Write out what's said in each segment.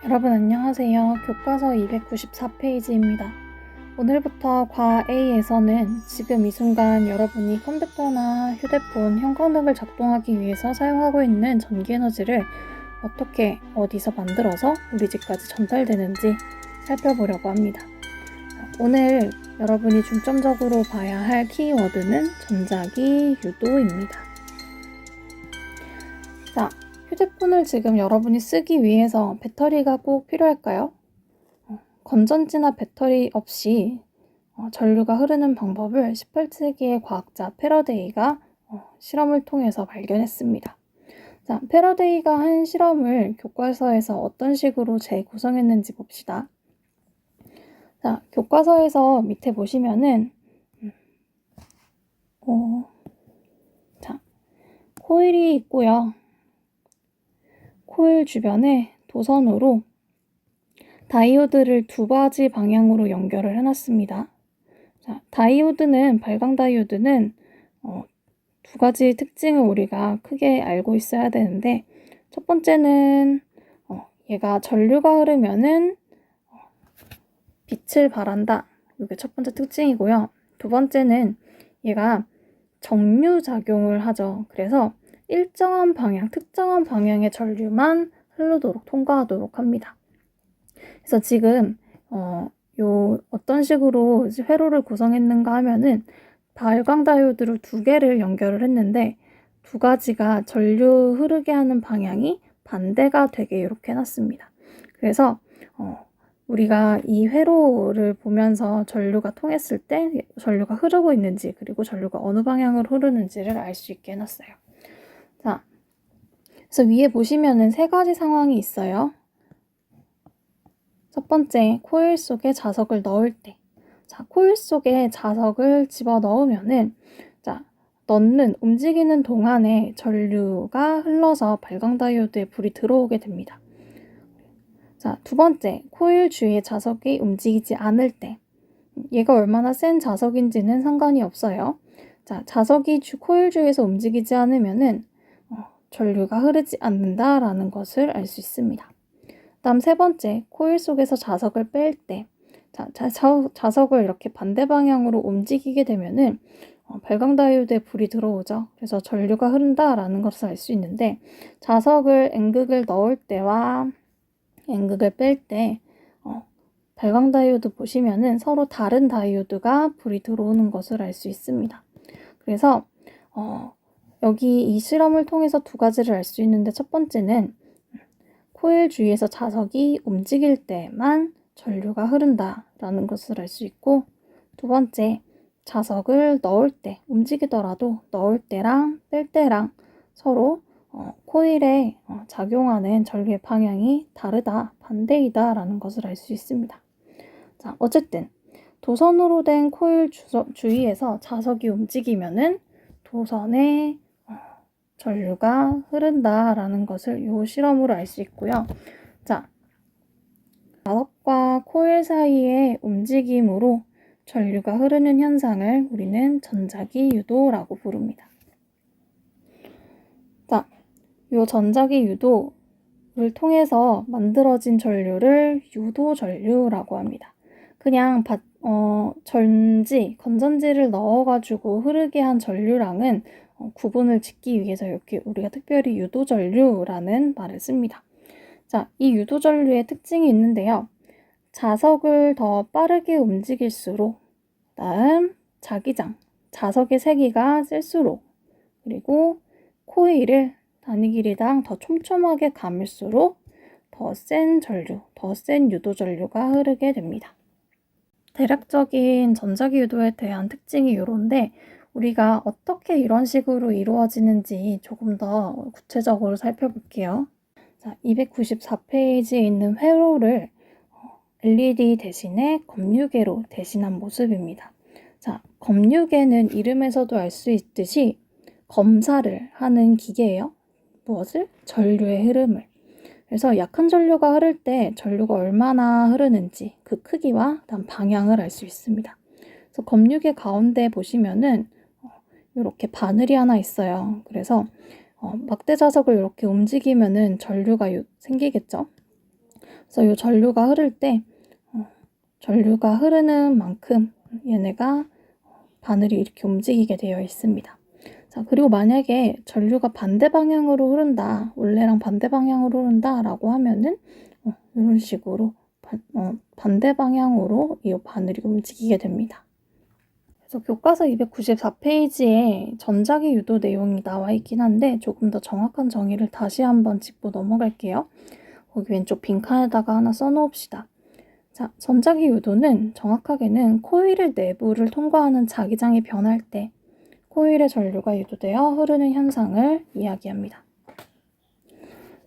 여러분 안녕하세요. 교과서 294페이지입니다. 오늘부터 과 A에서는 지금 이 순간 여러분이 컴퓨터나 휴대폰, 형광 등을 작동하기 위해서 사용하고 있는 전기에너지를 어떻게 어디서 만들어서 우리 집까지 전달되는지 살펴보려고 합니다. 오늘 여러분이 중점적으로 봐야 할 키워드는 전자기 유도입니다. 자, 휴대폰을 지금 여러분이 쓰기 위해서 배터리가 꼭 필요할까요? 건전지나 배터리 없이 전류가 흐르는 방법을 18세기의 과학자 패러데이가 실험을 통해서 발견했습니다. 자, 패러데이가 한 실험을 교과서에서 어떤 식으로 재구성했는지 봅시다. 자, 교과서에서 밑에 보시면은 자, 코일이 있고요. 코일 주변에 도선으로 다이오드를 두 가지 방향으로 연결을 해놨습니다. 자, 발광 다이오드는 두 가지 특징을 우리가 크게 알고 있어야 되는데, 첫 번째는 얘가 전류가 흐르면은 빛을 발한다. 이게 첫 번째 특징이고요. 두 번째는 얘가 정류작용을 하죠. 그래서 일정한 방향, 특정한 방향의 전류만 흐르도록 통과하도록 합니다. 그래서 지금 어떤 식으로 회로를 구성했는가 하면은 발광 다이오드를 두 개를 연결을 했는데 두 가지가 전류 흐르게 하는 방향이 반대가 되게 이렇게 해놨습니다. 그래서 우리가 이 회로를 보면서 전류가 통했을 때 전류가 흐르고 있는지 그리고 전류가 어느 방향으로 흐르는지를 알 수 있게 해놨어요. 자, 그래서 위에 보시면은 세 가지 상황이 있어요. 첫 번째, 코일 속에 자석을 넣을 때. 자, 코일 속에 자석을 집어 넣으면은 움직이는 동안에 전류가 흘러서 발광 다이오드에 불이 들어오게 됩니다. 자, 두 번째, 코일 주위에 자석이 움직이지 않을 때. 얘가 얼마나 센 자석인지는 상관이 없어요. 자, 자석이 코일 주위에서 움직이지 않으면은 전류가 흐르지 않는다라는 것을 알 수 있습니다. 다음 세 번째, 코일 속에서 자석을 뺄 때. 자, 자석을 이렇게 반대 방향으로 움직이게 되면은 발광 다이오드에 불이 들어오죠. 그래서 전류가 흐른다라는 것을 알 수 있는데, 자석을 N극을 넣을 때와 N극을 뺄 때 발광 다이오드 보시면은 서로 다른 다이오드가 불이 들어오는 것을 알 수 있습니다. 그래서 여기 이 실험을 통해서 두 가지를 알 수 있는데, 첫 번째는 코일 주위에서 자석이 움직일 때만 전류가 흐른다라는 것을 알 수 있고, 두 번째, 자석을 넣을 때, 움직이더라도 넣을 때랑 뺄 때랑 서로 코일에 작용하는 전류의 방향이 다르다, 반대이다 라는 것을 알 수 있습니다. 자, 어쨌든 도선으로 된 코일 주위에서 자석이 움직이면은 도선에 전류가 흐른다라는 것을 이 실험으로 알 수 있고요. 자, 자석과 코일 사이의 움직임으로 전류가 흐르는 현상을 우리는 전자기 유도라고 부릅니다. 자, 이 전자기 유도를 통해서 만들어진 전류를 유도 전류라고 합니다. 그냥 건전지를 넣어가지고 흐르게 한 전류랑은 구분을 짓기 위해서 이렇게 우리가 특별히 유도전류라는 말을 씁니다. 자, 이 유도전류의 특징이 있는데요. 자석을 더 빠르게 움직일수록, 다음 자석의 세기가 셀수록, 그리고 코일을 단위 길이당 더 촘촘하게 감을수록 더 센 유도전류가 흐르게 됩니다. 대략적인 전자기 유도에 대한 특징이 이런데, 우리가 어떻게 이런 식으로 이루어지는지 조금 더 구체적으로 살펴볼게요. 자, 294페이지에 있는 회로를 LED 대신에 검유계로 대신한 모습입니다. 자, 검유계는 이름에서도 알 수 있듯이 검사를 하는 기계예요. 무엇을? 전류의 흐름을. 그래서 약한 전류가 흐를 때 전류가 얼마나 흐르는지 그 크기와 다음 방향을 알 수 있습니다. 그래서 검유계 가운데 보시면은 이렇게 바늘이 하나 있어요. 그래서 막대 자석을 이렇게 움직이면은 전류가 생기겠죠. 그래서 이 전류가 흐를 때 전류가 흐르는 만큼 얘네가 바늘이 이렇게 움직이게 되어 있습니다. 자, 그리고 만약에 전류가 반대 방향으로 흐른다, 원래랑 반대 방향으로 흐른다 라고 하면은 이런 식으로 반대 방향으로 이 바늘이 움직이게 됩니다. 그래서 교과서 294페이지에 전자기 유도 내용이 나와 있긴 한데 조금 더 정확한 정의를 다시 한번 짚고 넘어갈게요. 거기 왼쪽 빈칸에다가 하나 써놓읍시다. 자, 전자기 유도는 정확하게는 코일의 내부를 통과하는 자기장이 변할 때 코일의 전류가 유도되어 흐르는 현상을 이야기합니다.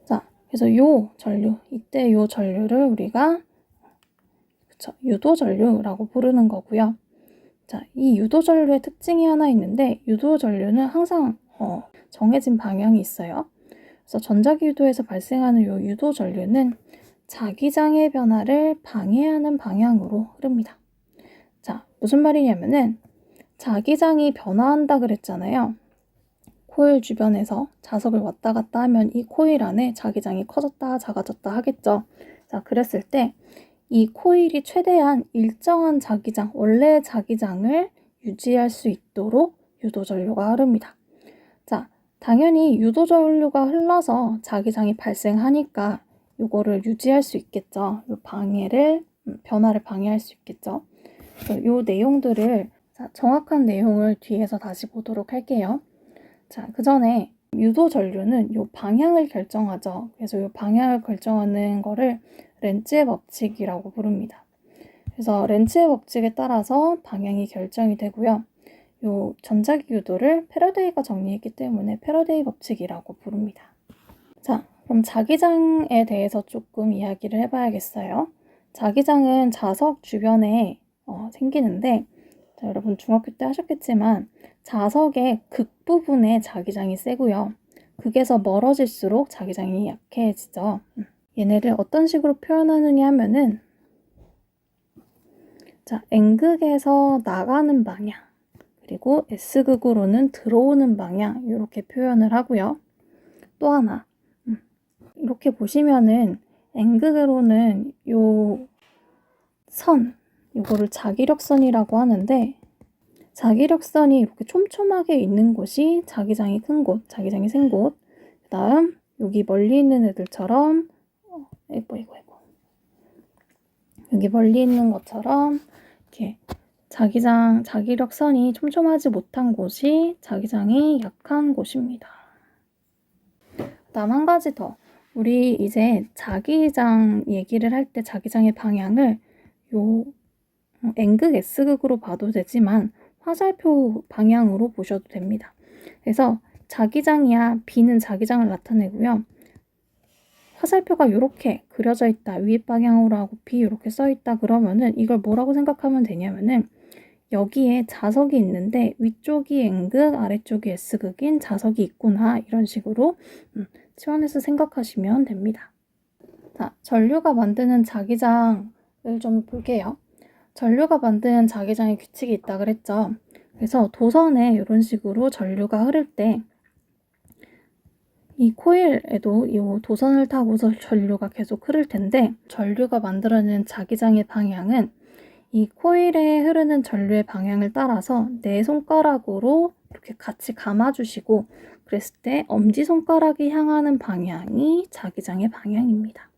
자, 그래서 요 전류, 이때 요 전류를 우리가 유도 전류라고 부르는 거고요. 자, 이 유도 전류의 특징이 하나 있는데 유도 전류는 항상 정해진 방향이 있어요. 그래서 전자기 유도에서 발생하는 요 유도 전류는 자기장의 변화를 방해하는 방향으로 흐릅니다. 자, 무슨 말이냐면은 자기장이 변화한다 그랬잖아요. 코일 주변에서 자석을 왔다 갔다 하면 이 코일 안에 자기장이 커졌다 작아졌다 하겠죠. 자, 그랬을 때 이 코일이 최대한 일정한 자기장, 원래의 자기장을 유지할 수 있도록 유도 전류가 흐릅니다. 자, 당연히 유도 전류가 흘러서 자기장이 발생하니까 이거를 유지할 수 있겠죠. 이 변화를 방해할 수 있겠죠. 이 내용들을 정확한 내용을 뒤에서 다시 보도록 할게요. 자, 그 전에 유도 전류는 이 방향을 결정하죠. 그래서 이 방향을 결정하는 거를 렌츠의 법칙이라고 부릅니다. 그래서 렌츠의 법칙에 따라서 방향이 결정이 되고요. 이 전자기 유도를 패러데이가 정리했기 때문에 패러데이 법칙이라고 부릅니다. 자, 그럼 자기장에 대해서 조금 이야기를 해봐야겠어요. 자기장은 자석 주변에 생기는데 자, 여러분 중학교 때 하셨겠지만 자석의 극부분에 자기장이 세고요. 극에서 멀어질수록 자기장이 약해지죠. 얘네를 어떤 식으로 표현하느냐 하면은 자, N극에서 나가는 방향 그리고 S극으로는 들어오는 방향 이렇게 표현을 하고요. 또 하나 이렇게 보시면은 N극으로는 요 선 이거를 자기력선이라고 하는데 자기력선이 이렇게 촘촘하게 있는 곳이 자기장이 큰 곳, 자기장이 센 곳. 그 다음 여기 멀리 있는 애들처럼 여기 멀리 있는 것처럼 이렇게 자기력선이 촘촘하지 못한 곳이 자기장이 약한 곳입니다. 그 다음 한 가지 더. 우리 이제 자기장 얘기를 할 때 자기장의 방향을 요 N극, S극으로 봐도 되지만 화살표 방향으로 보셔도 됩니다. 그래서 자기장이야 B는 자기장을 나타내고요. 화살표가 이렇게 그려져 있다. 위에 방향으로 하고 B 이렇게 써 있다. 그러면은 이걸 뭐라고 생각하면 되냐면은 여기에 자석이 있는데 위쪽이 N극, 아래쪽이 S극인 자석이 있구나. 이런 식으로 치환해서 생각하시면 됩니다. 자, 전류가 만드는 자기장을 좀 볼게요. 전류가 만드는 자기장의 규칙이 있다 그랬죠. 그래서 도선에 이런 식으로 전류가 흐를 때 이 코일에도 이 도선을 타고서 전류가 계속 흐를 텐데 전류가 만들어내는 자기장의 방향은 이 코일에 흐르는 전류의 방향을 따라서 네 손가락으로 이렇게 같이 감아주시고 그랬을 때 엄지손가락이 향하는 방향이 자기장의 방향입니다.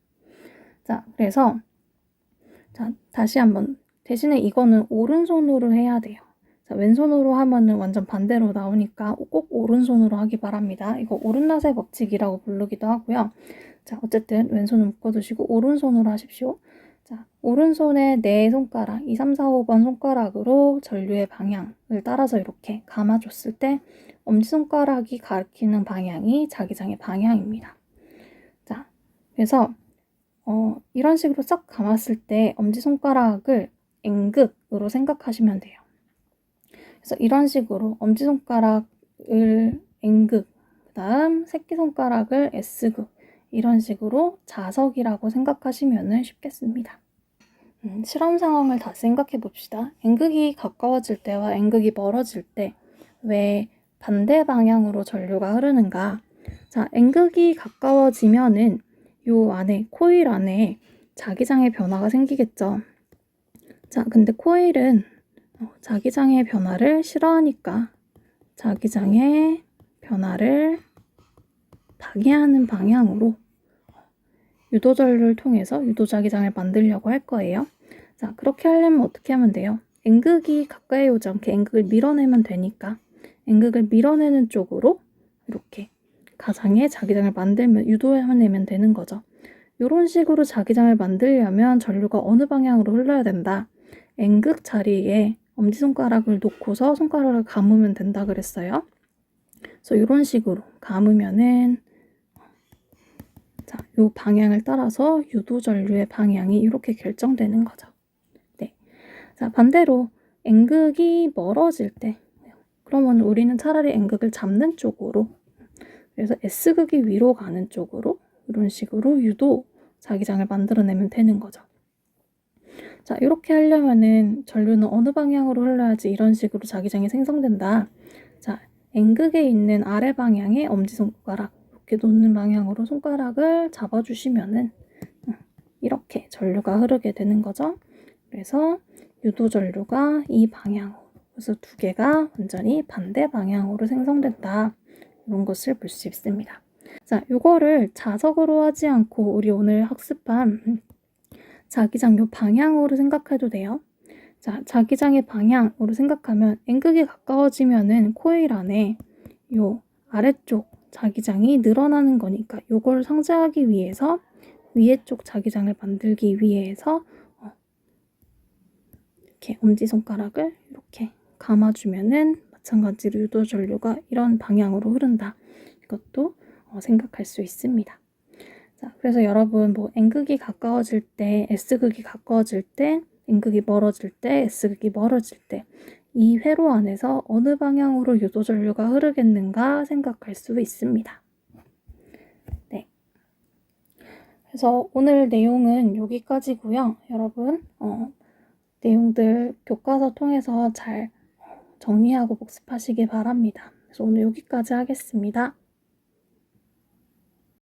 자, 그래서 다시 한번 대신에 이거는 오른손으로 해야 돼요. 자, 왼손으로 하면은 완전 반대로 나오니까 꼭 오른손으로 하기 바랍니다. 이거 오른낫의 법칙이라고 부르기도 하고요. 자, 어쨌든 왼손을 묶어두시고 오른손으로 하십시오. 자, 오른손에 네 손가락, 2, 3, 4, 5번 손가락으로 전류의 방향을 따라서 이렇게 감아줬을 때 엄지손가락이 가리키는 방향이 자기장의 방향입니다. 자, 그래서 이런 식으로 싹 감았을 때 엄지손가락을 N극으로 생각하시면 돼요. 그래서 이런 식으로 엄지손가락을 N극, 그 다음 새끼손가락을 S극 이런 식으로 자석이라고 생각하시면 쉽겠습니다. 실험 상황을 다 생각해 봅시다. N극이 가까워질 때와 N극이 멀어질 때 왜 반대 방향으로 전류가 흐르는가? 자, N극이 가까워지면은 요 안에 코일 안에 자기장의 변화가 생기겠죠. 자, 근데 코일은 자기장의 변화를 싫어하니까 자기장의 변화를 방해하는 방향으로 유도전류를 통해서 유도자기장을 만들려고 할 거예요. 자, 그렇게 하려면 어떻게 하면 돼요? N극이 가까이 오지 않게 N극을 밀어내면 되니까 N극을 밀어내는 쪽으로 이렇게 가장의 자기장을 만들면 유도해내면 되는 거죠. 이런 식으로 자기장을 만들려면 전류가 어느 방향으로 흘러야 된다. N극 자리에 엄지손가락을 놓고서 손가락을 감으면 된다 그랬어요. 그래서 이런 식으로 감으면은 자, 이 방향을 따라서 유도전류의 방향이 이렇게 결정되는 거죠. 네. 자, 반대로 N극이 멀어질 때 그러면 우리는 차라리 N극을 잡는 쪽으로 그래서 S극이 위로 가는 쪽으로 이런 식으로 유도 자기장을 만들어내면 되는 거죠. 자, 이렇게 하려면은 전류는 어느 방향으로 흘러야지 이런 식으로 자기장이 생성된다. 자, N극에 있는 아래 방향에 엄지손가락 이렇게 놓는 방향으로 손가락을 잡아주시면은 이렇게 전류가 흐르게 되는 거죠. 그래서 유도 전류가 이 방향으로 그래서 두 개가 완전히 반대 방향으로 생성된다. 이런 것을 볼 수 있습니다. 자, 이거를 자석으로 하지 않고 우리 오늘 학습한 자기장 요 방향으로 생각해도 돼요. 자, 자기장의 방향으로 생각하면 N극이 가까워지면은 코일 안에 요 아래쪽 자기장이 늘어나는 거니까 요걸 상쇄하기 위해서 위에 쪽 자기장을 만들기 위해서 이렇게 엄지손가락을 이렇게 감아주면은 마찬가지로 유도 전류가 이런 방향으로 흐른다. 이것도 생각할 수 있습니다. 자, 그래서 여러분 뭐 N극이 가까워질 때, S극이 가까워질 때, N극이 멀어질 때, S극이 멀어질 때 이 회로 안에서 어느 방향으로 유도 전류가 흐르겠는가 생각할 수 있습니다. 네. 그래서 오늘 내용은 여기까지고요. 여러분 내용들 교과서 통해서 잘 정리하고 복습하시기 바랍니다. 그래서 오늘 여기까지 하겠습니다.